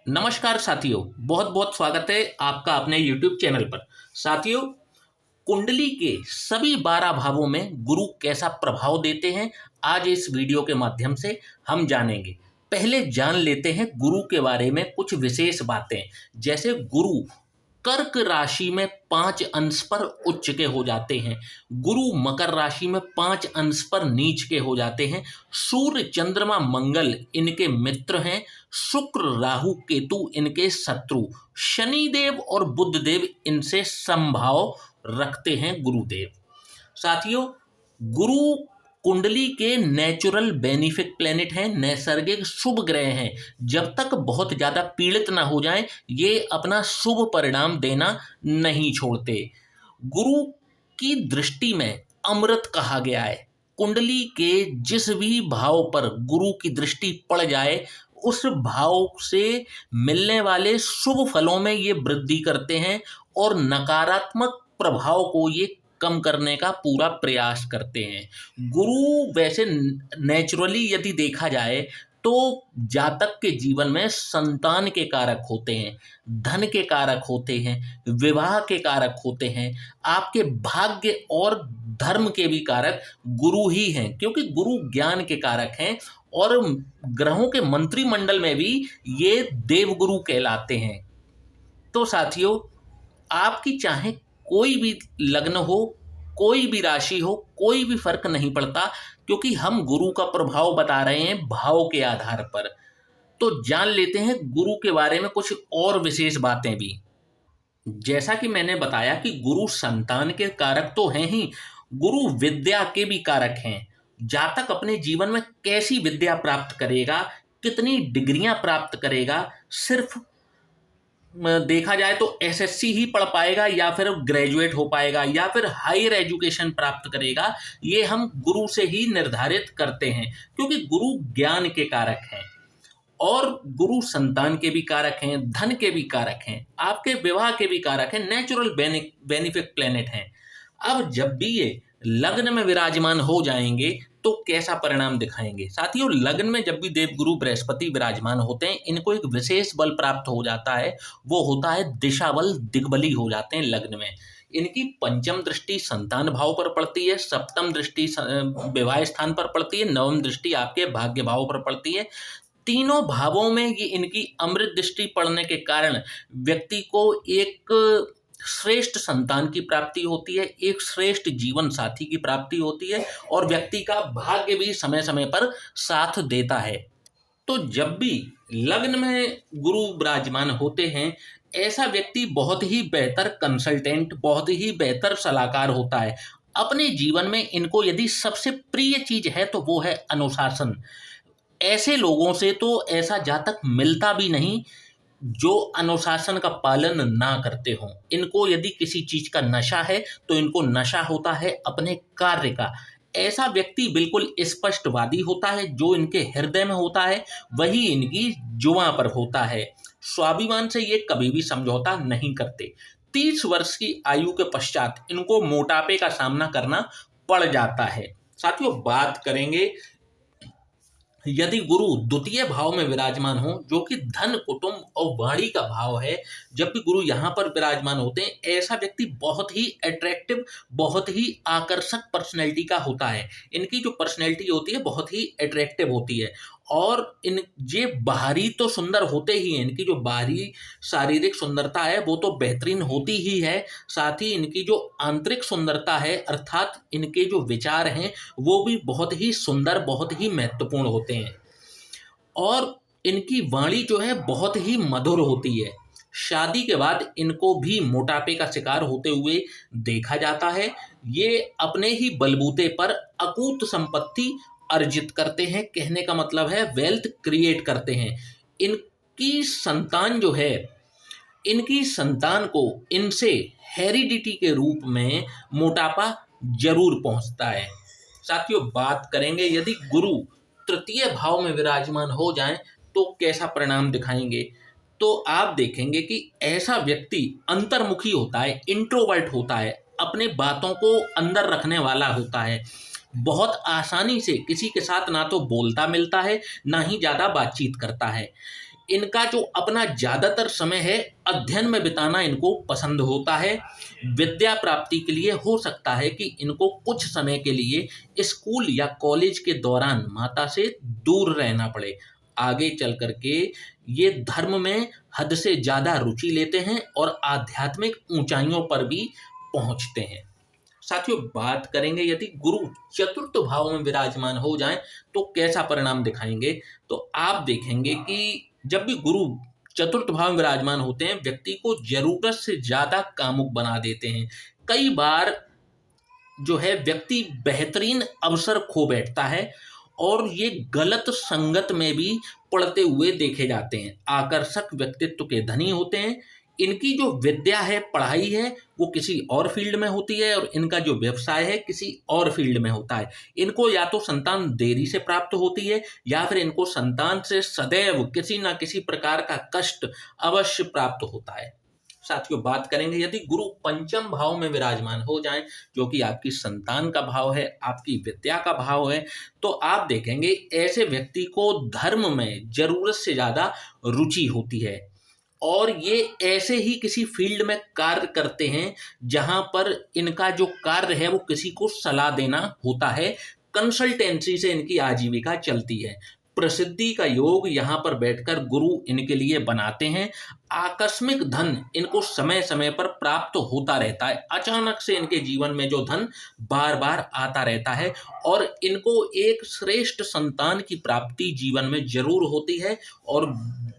नमस्कार साथियों, बहुत बहुत स्वागत है आपका अपने YouTube चैनल पर। साथियों, कुंडली के सभी 12 भावों में गुरु कैसा प्रभाव देते हैं, आज इस वीडियो के माध्यम से हम जानेंगे। पहले जान लेते हैं गुरु के बारे में कुछ विशेष बातें। जैसे गुरु कर्क राशि में 5 अंश पर उच्च के हो जाते हैं, गुरु मकर राशि में 5 अंश पर नीच के हो जाते हैं। सूर्य चंद्रमा मंगल इनके मित्र हैं, शुक्र राहु केतु इनके शत्रु, शनिदेव और बुध देव इनसे समभाव रखते हैं गुरुदेव। साथियों, गुरु कुंडली के नेचुरल बेनिफिक प्लेनेट हैं, नैसर्गिक शुभ ग्रह हैं। जब तक बहुत ज़्यादा पीड़ित ना हो जाएं, ये अपना शुभ परिणाम देना नहीं छोड़ते। गुरु की दृष्टि में अमृत कहा गया है। कुंडली के जिस भी भाव पर गुरु की दृष्टि पड़ जाए, उस भाव से मिलने वाले शुभ फलों में ये वृद्धि करते हैं और नकारात्मक प्रभाव को ये कम करने का पूरा प्रयास करते हैं। गुरु वैसे नेचुरली यदि देखा जाए तो जातक के जीवन में संतान के कारक होते हैं, धन के कारक होते हैं, विवाह के कारक होते हैं, आपके भाग्य और धर्म के भी कारक गुरु ही हैं, क्योंकि गुरु ज्ञान के कारक हैं। और ग्रहों के मंत्रिमंडल में भी ये देवगुरु कहलाते हैं। तो साथियों, आपकी चाहे कोई भी लग्न हो, कोई भी राशि हो, कोई भी फर्क नहीं पड़ता, क्योंकि हम गुरु का प्रभाव बता रहे हैं भाव के आधार पर। तो जान लेते हैं गुरु के बारे में कुछ और विशेष बातें भी। जैसा कि मैंने बताया कि गुरु संतान के कारक तो हैं ही, गुरु विद्या के भी कारक हैं। जातक अपने जीवन में कैसी विद्या प्राप्त करेगा, कितनी डिग्रियां प्राप्त करेगा, सिर्फ देखा जाए तो एसएससी ही पढ़ पाएगा या फिर ग्रेजुएट हो पाएगा या फिर हायर एजुकेशन प्राप्त करेगा, ये हम गुरु से ही निर्धारित करते हैं, क्योंकि गुरु ज्ञान के कारक हैं और गुरु संतान के भी कारक हैं, धन के भी कारक हैं, आपके विवाह के भी कारक हैं, नेचुरल बेनिफिक प्लेनेट हैं। अब जब भी ये लग्न में विराजमान हो जाएंगे तो कैसा परिणाम दिखाएंगे। साथियों, लग्न में जब भी देवगुरु बृहस्पति विराजमान होते हैं, इनको एक विशेष बल प्राप्त हो जाता है, वो होता है दिशा बल, दिग्बली हो जाते हैं लग्न में। इनकी पंचम दृष्टि संतान भाव पर पड़ती है, सप्तम दृष्टि विवाह स्थान पर पड़ती है, नवम दृष्टि आपके भाग्य भाव पर पड़ती है। तीनों भावों में ये इनकी अमृत दृष्टि पड़ने के कारण व्यक्ति को एक श्रेष्ठ संतान की प्राप्ति होती है, एक श्रेष्ठ जीवन साथी की प्राप्ति होती है और व्यक्ति का भाग्य भी समय समय पर साथ देता है। तो जब भी लग्न में गुरु विराजमान होते हैं, ऐसा व्यक्ति बहुत ही बेहतर कंसल्टेंट, बहुत ही बेहतर सलाहकार होता है। अपने जीवन में इनको यदि सबसे प्रिय चीज है तो वो है अनुशासन। ऐसे लोगों से तो ऐसा जातक मिलता भी नहीं जो अनुशासन का पालन ना करते हों। इनको यदि किसी चीज का नशा है तो इनको नशा होता है अपने कार्य का। ऐसा व्यक्ति बिल्कुल स्पष्टवादी होता है, जो इनके हृदय में होता है वही इनकी जुबां पर होता है। स्वाभिमान से ये कभी भी समझौता नहीं करते। 30 वर्ष की आयु के पश्चात इनको मोटापे का सामना करना पड़ जाता है। साथियों, बात करेंगे यदि गुरु द्वितीय भाव में विराजमान हो, जो कि धन, कुटुंब और वाणी का भाव है, जब भी गुरु यहाँ पर विराजमान होते हैं, ऐसा व्यक्ति बहुत ही अट्रैक्टिव, बहुत ही आकर्षक पर्सनैलिटी का होता है। इनकी जो पर्सनैलिटी होती है बहुत ही अट्रैक्टिव होती है और इन ये बाहरी तो सुंदर होते ही हैं। इनकी जो बाहरी शारीरिक सुंदरता है वो तो बेहतरीन होती ही है, साथ ही इनकी जो आंतरिक सुंदरता है अर्थात इनके जो विचार हैं वो भी बहुत ही सुंदर, बहुत ही महत्वपूर्ण होते हैं और इनकी वाणी जो है बहुत ही मधुर होती है। शादी के बाद इनको भी मोटापे का शिकार होते हुए देखा जाता है। ये अपने ही बलबूते पर अकूत संपत्ति अर्जित करते हैं, कहने का मतलब है वेल्थ क्रिएट करते हैं। इनकी संतान जो है, इनकी संतान को इनसे हेरिडिटी के रूप में मोटापा जरूर पहुंचता है। साथियों, बात करेंगे यदि गुरु तृतीय भाव में विराजमान हो जाएं तो कैसा परिणाम दिखाएंगे। तो आप देखेंगे कि ऐसा व्यक्ति अंतर्मुखी होता है, इंट्रोवर्ट होता है, अपने बातों को अंदर रखने वाला होता है, बहुत आसानी से किसी के साथ ना तो बोलता मिलता है, ना ही ज़्यादा बातचीत करता है। इनका जो अपना ज़्यादातर समय है अध्ययन में बिताना इनको पसंद होता है। विद्या प्राप्ति के लिए हो सकता है कि इनको कुछ समय के लिए स्कूल या कॉलेज के दौरान माता से दूर रहना पड़े। आगे चल कर के ये धर्म में हद से ज़्यादा रुचि लेते हैं और आध्यात्मिक ऊंचाइयों पर भी पहुंचते हैं। साथियों, बात करेंगे यदि गुरु चतुर्थ भाव में विराजमान हो जाएं तो कैसा परिणाम दिखाएंगे। तो आप देखेंगे कि जब भी गुरु चतुर्थ भाव में विराजमान होते हैं, व्यक्ति को जरूरत से ज्यादा कामुक बना देते हैं। कई बार जो है व्यक्ति बेहतरीन अवसर खो बैठता है और ये गलत संगत में भी पड़ते हुए देखे जाते हैं। आकर्षक व्यक्तित्व के धनी होते हैं। इनकी जो विद्या है, पढ़ाई है, वो किसी और फील्ड में होती है और इनका जो व्यवसाय है किसी और फील्ड में होता है। इनको या तो संतान देरी से प्राप्त होती है या फिर इनको संतान से सदैव किसी ना किसी प्रकार का कष्ट अवश्य प्राप्त होता है। साथियों, बात करेंगे यदि गुरु पंचम भाव में विराजमान हो जाएं, जो कि आपकी संतान का भाव है, आपकी विद्या का भाव है, तो आप देखेंगे ऐसे व्यक्ति को धर्म में जरूरत से ज्यादा रुचि होती है और ये ऐसे ही किसी फील्ड में कार्य करते हैं जहां पर इनका जो कार्य है वो किसी को सलाह देना होता है। कंसल्टेंसी से इनकी आजीविका चलती है। प्रसिद्धि का योग यहाँ पर बैठकर गुरु इनके लिए बनाते हैं। आकस्मिक धन इनको समय समय पर प्राप्त होता रहता है। अचानक से इनके जीवन में जो धन बार बार आता रहता है और इनको एक श्रेष्ठ संतान की प्राप्ति जीवन में जरूर होती है और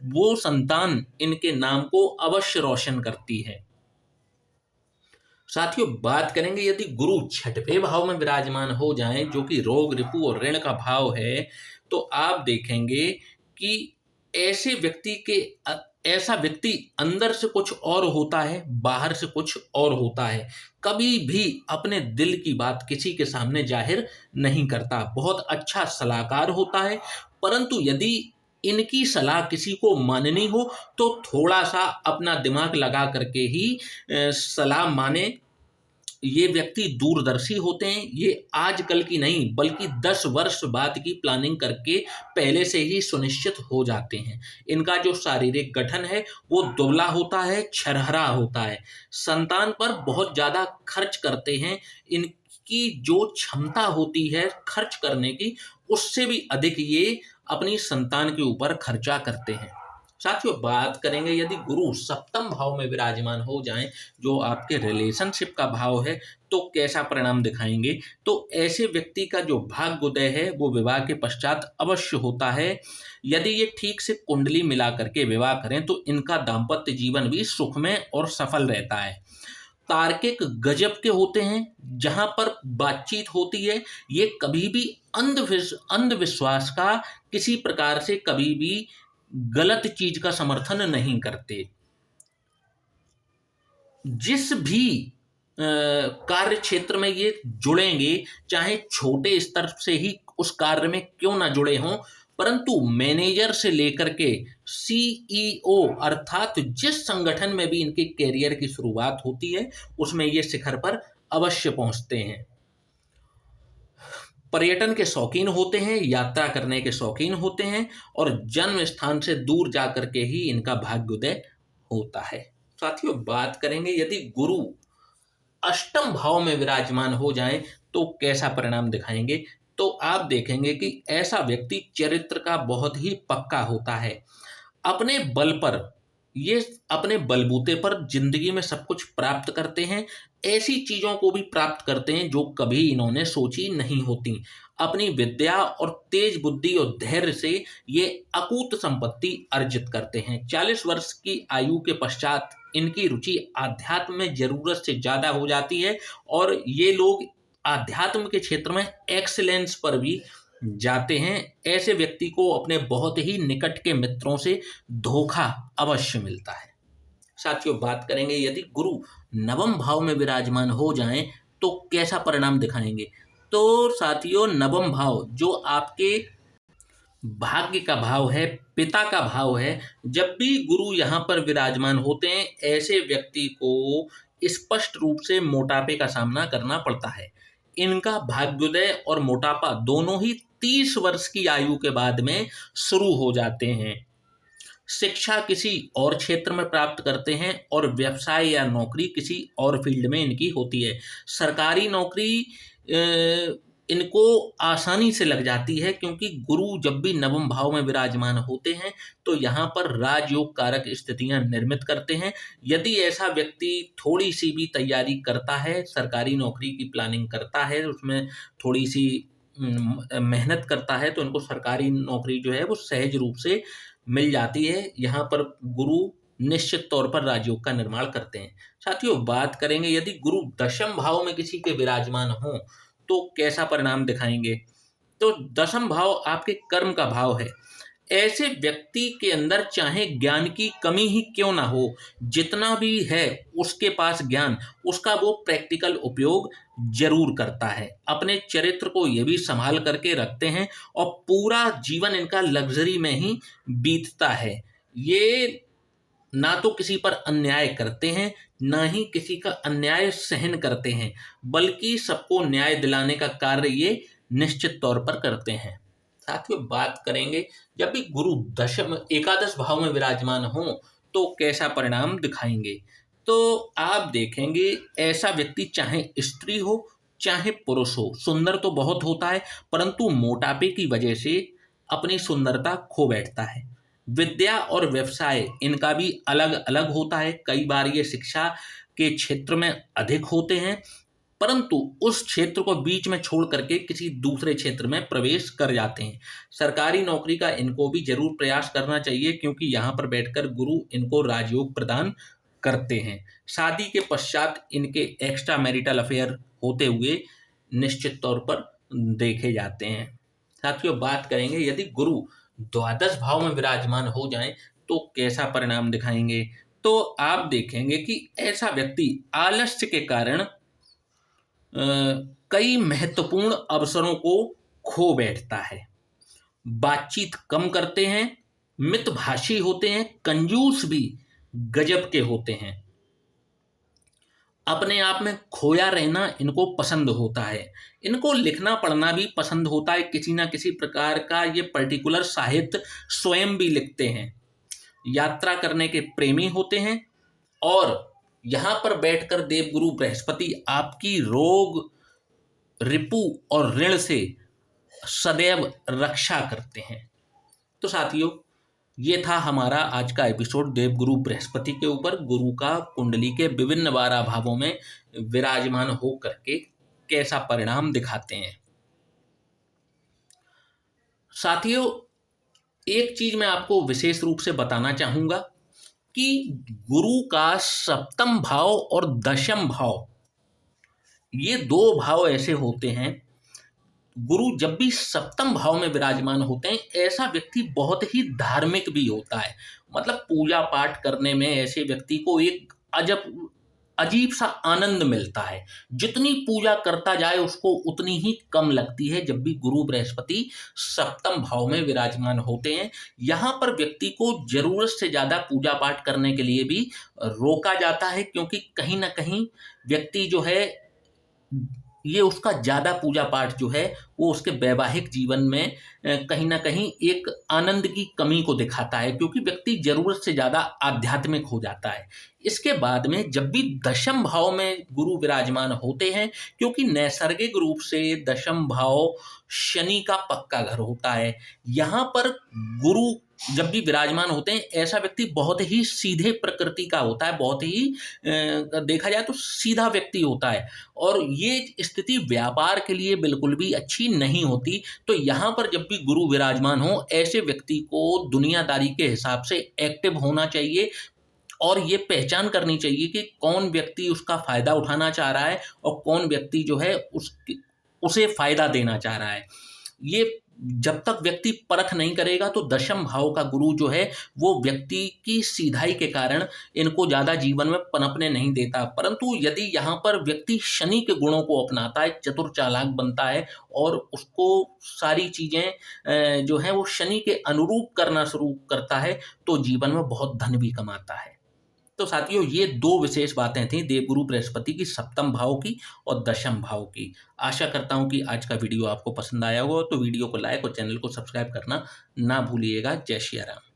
वो संतान इनके नाम को अवश्य रोशन करती है। साथियों, बात करेंगे यदि गुरु छठवें भाव में विराजमान हो जाएं, जो कि रोग, रिपु और ऋण का भाव है, तो आप देखेंगे कि ऐसे व्यक्ति के ऐसा व्यक्ति अंदर से कुछ और होता है, बाहर से कुछ और होता है। कभी भी अपने दिल की बात किसी के सामने जाहिर नहीं करता। बहुत अच्छा सलाहकार होता है, परंतु यदि इनकी सलाह किसी को माननी हो तो थोड़ा सा अपना दिमाग लगा करके ही सलाह माने। ये व्यक्ति दूरदर्शी होते हैं। ये आजकल की नहीं बल्कि 10 वर्ष बाद की प्लानिंग करके पहले से ही सुनिश्चित हो जाते हैं। इनका जो शारीरिक गठन है वो दुबला होता है, छरहरा होता है। संतान पर बहुत ज़्यादा खर्च करते हैं। इनकी जो क्षमता होती है खर्च करने की, उससे भी अधिक ये अपनी संतान के ऊपर खर्चा करते हैं। साथियों, बात करेंगे यदि गुरु सप्तम भाव में विराजमान हो जाएं, जो आपके रिलेशनशिप का भाव है, तो कैसा परिणाम दिखाएंगे। तो ऐसे व्यक्ति का जो भाग्योदय है वो विवाह के पश्चात अवश्य होता है। यदि ये ठीक से कुंडली मिला करके विवाह करें तो इनका दाम्पत्य जीवन भी सुखमय और सफल रहता है। तार्किक गजब के होते हैं। जहां पर बातचीत होती है ये कभी भी अंधविश्वास का किसी प्रकार से कभी भी गलत चीज का समर्थन नहीं करते। जिस भी कार्य क्षेत्र में ये जुड़ेंगे, चाहे छोटे स्तर से ही उस कार्य में क्यों ना जुड़े हों, परंतु मैनेजर से लेकर के सीईओ अर्थात जिस संगठन में भी इनके कैरियर की शुरुआत होती है उसमें ये शिखर पर अवश्य पहुंचते हैं। पर्यटन के शौकीन होते हैं, यात्रा करने के शौकीन होते हैं और जन्म स्थान से दूर जा करके ही इनका भाग्योदय होता है। साथियों, बात करेंगे यदि गुरु अष्टम भाव में विराजमान हो जाएं तो कैसा परिणाम दिखाएंगे। तो आप देखेंगे कि ऐसा व्यक्ति चरित्र का बहुत ही पक्का होता है। अपने बल पर ये अपने बलबूते पर जिंदगी में सब कुछ प्राप्त करते हैं। ऐसी चीजों को भी प्राप्त करते हैं जो कभी इन्होंने सोची नहीं होती। अपनी विद्या और तेज बुद्धि और धैर्य से ये अकूत संपत्ति अर्जित करते हैं। 40 वर्ष की आयु के पश्चात इनकी रुचि आध्यात्म में जरूरत से ज्यादा हो जाती है और ये लोग आध्यात्म के क्षेत्र में एक्सीलेंस पर भी जाते हैं। ऐसे व्यक्ति को अपने बहुत ही निकट के मित्रों से धोखा अवश्य मिलता है। साथियों, बात करेंगे यदि गुरु नवम भाव में विराजमान हो जाएं तो कैसा परिणाम दिखाएंगे। तो साथियों, नवम भाव जो आपके भाग्य का भाव है, पिता का भाव है, जब भी गुरु यहाँ पर विराजमान होते हैं ऐसे व्यक्ति को स्पष्ट रूप से मोटापे का सामना करना पड़ता है। इनका भाग्योदय और मोटापा दोनों ही 30 वर्ष की आयु के बाद में शुरू हो जाते हैं। शिक्षा किसी और क्षेत्र में प्राप्त करते हैं और व्यवसाय या नौकरी किसी और फील्ड में इनकी होती है। सरकारी नौकरी इनको आसानी से लग जाती है, क्योंकि गुरु जब भी नवम भाव में विराजमान होते हैं तो यहाँ पर राजयोग कारक स्थितियां निर्मित करते हैं। यदि ऐसा व्यक्ति थोड़ी सी भी तैयारी करता है, सरकारी नौकरी की प्लानिंग करता है, उसमें थोड़ी सी मेहनत करता है, तो इनको सरकारी नौकरी जो है वो सहज रूप से मिल जाती है। यहाँ पर गुरु निश्चित तौर पर राजयोग का निर्माण करते हैं। साथियों, बात करेंगे यदि गुरु दशम भाव में किसी के विराजमान हो तो कैसा परिणाम दिखाएंगे। तो दशम भाव आपके कर्म का भाव है। ऐसे व्यक्ति के अंदर चाहे ज्ञान की कमी ही क्यों ना हो, जितना भी है उसके पास ज्ञान, उसका वो प्रैक्टिकल उपयोग जरूर करता है। अपने चरित्र को ये भी संभाल करके रखते हैं और पूरा जीवन इनका लग्जरी में ही बीतता है। ये ना तो किसी पर अन्याय करते हैं, ना ही किसी का अन्याय सहन करते हैं, बल्कि सबको न्याय दिलाने का कार्य ये निश्चित तौर पर करते हैं। साथियों, बात करेंगे जब भी गुरु दशम एकादश भाव में विराजमान हो तो कैसा परिणाम दिखाएंगे। तो आप देखेंगे ऐसा व्यक्ति चाहे स्त्री हो चाहे पुरुष हो, सुंदर तो बहुत होता है, परंतु मोटापे की वजह से अपनी सुंदरता खो बैठता है। विद्या और व्यवसाय इनका भी अलग अलग होता है। कई बार ये शिक्षा के क्षेत्र में अधिक होते हैं, परंतु उस क्षेत्र को बीच में छोड़ करके किसी दूसरे क्षेत्र में प्रवेश कर जाते हैं। सरकारी नौकरी का इनको भी जरूर प्रयास करना चाहिए, क्योंकि यहाँ पर बैठकर गुरु इनको राजयोग प्रदान करते हैं। शादी के पश्चात इनके एक्स्ट्रा मैरिटल अफेयर होते हुए निश्चित तौर पर देखे जाते हैं। साथियों, बात करेंगे यदि गुरु द्वादश भाव में विराजमान हो जाएं तो कैसा परिणाम दिखाएंगे। तो आप देखेंगे कि ऐसा व्यक्ति आलस्य के कारण कई महत्वपूर्ण अवसरों को खो बैठता है। बातचीत कम करते हैं, मितभाषी होते हैं, कंजूस भी गजब के होते हैं। अपने आप में खोया रहना इनको पसंद होता है। इनको लिखना पढ़ना भी पसंद होता है, किसी ना किसी प्रकार का ये पर्टिकुलर साहित्य स्वयं भी लिखते हैं। यात्रा करने के प्रेमी होते हैं और यहाँ पर बैठकर देवगुरु बृहस्पति आपकी रोग, रिपु और ऋण से सदैव रक्षा करते हैं। तो साथियों, ये था हमारा आज का एपिसोड देवगुरु बृहस्पति के ऊपर। गुरु का कुंडली के विभिन्न 12 भावों में विराजमान हो करके कैसा परिणाम दिखाते हैं। साथियों, एक चीज मैं आपको विशेष रूप से बताना चाहूंगा कि गुरु का सप्तम भाव और दशम भाव, ये 2 भाव ऐसे होते हैं। गुरु जब भी सप्तम भाव में विराजमान होते हैं, ऐसा व्यक्ति बहुत ही धार्मिक भी होता है। मतलब पूजा पाठ करने में ऐसे व्यक्ति को एक अजीब सा आनंद मिलता है। जितनी पूजा करता जाए उसको उतनी ही कम लगती है जब भी गुरु बृहस्पति सप्तम भाव में विराजमान होते हैं। यहाँ पर व्यक्ति को जरूरत से ज़्यादा पूजा पाठ करने के लिए भी रोका जाता है, क्योंकि कहीं ना कहीं व्यक्ति जो है ये उसका ज़्यादा पूजा पाठ जो है वो उसके वैवाहिक जीवन में कहीं ना कहीं एक आनंद की कमी को दिखाता है, क्योंकि व्यक्ति जरूरत से ज़्यादा आध्यात्मिक हो जाता है। इसके बाद में जब भी दशम भाव में गुरु विराजमान होते हैं, क्योंकि नैसर्गिक रूप से दशम भाव शनि का पक्का घर होता है, यहाँ पर गुरु जब भी विराजमान होते हैं, ऐसा व्यक्ति बहुत ही सीधे प्रकृति का होता है, बहुत ही देखा जाए तो सीधा व्यक्ति होता है, और ये स्थिति व्यापार के लिए बिल्कुल भी अच्छी नहीं होती। तो यहाँ पर जब भी गुरु विराजमान हो, ऐसे व्यक्ति को दुनियादारी के हिसाब से एक्टिव होना चाहिए और ये पहचान करनी चाहिए कि कौन व्यक्ति उसका फायदा उठाना चाह रहा है और कौन व्यक्ति जो है उसे फायदा देना चाह रहा है। ये जब तक व्यक्ति परख नहीं करेगा तो दशम भाव का गुरु जो है वो व्यक्ति की सीधाई के कारण इनको ज़्यादा जीवन में पनपने नहीं देता। परंतु यदि यहाँ पर व्यक्ति शनि के गुणों को अपनाता है, चतुर चालाक बनता है और उसको सारी चीज़ें जो है वो शनि के अनुरूप करना शुरू करता है, तो जीवन में बहुत धन भी कमाता है। तो साथियों, ये दो विशेष बातें थी देवगुरु बृहस्पति की सप्तम भाव की और दशम भाव की। आशा करता हूँ कि आज का वीडियो आपको पसंद आया होगा, तो वीडियो को लाइक और चैनल को सब्सक्राइब करना ना भूलिएगा। जय श्री राम।